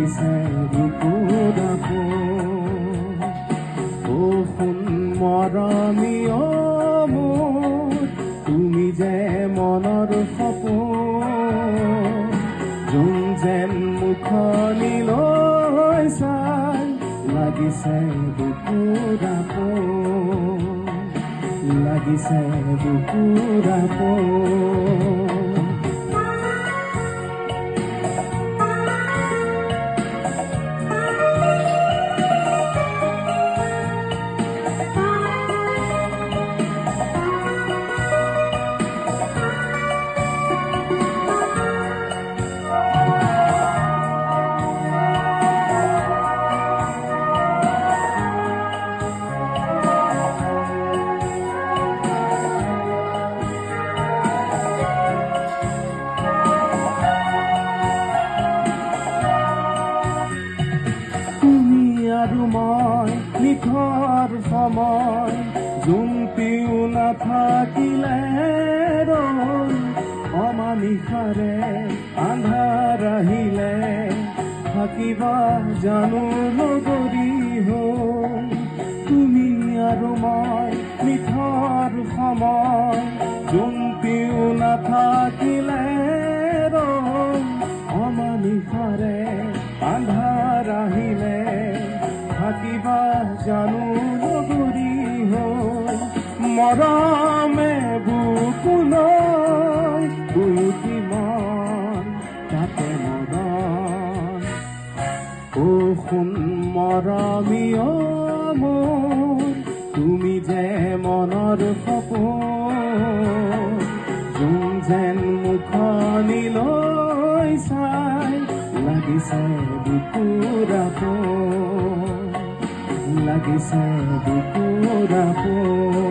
লাগিছে বুকুৰ আপোন। ও সোণ মৰমীয় মোৰ, তুমি যে মনৰ সপোন। যোন যেন মুখনিলৈ চাই লাগিছে বুকুৰ আপোন, লাগিছে বুকুৰ আপোন। আৰু মই নিথৰ সময়, জোনটিও নাথাকিলে ৰৈ, অমানিশাৰে আন্ধাৰ আহিলে থাকিবা জানো নগৰী হৈ। তুমি আৰু মই নিথৰ সময়, জোনটিও নাথাকিলে ৰৈ, অমানিশাৰে আন্ধাৰ আহিলে থাকিবা জানো নগৰী হৈ। মৰমে বুকুলৈ উঠি মন তাতে মদন। ও সোণ মৰমীয় মোৰ, তুমি যে মনৰ সপোন। যোন যেন মুখনিলৈ চাই লাগিছে বুকুৰ আপোন, লাগিছে বুকুৰ আপোন।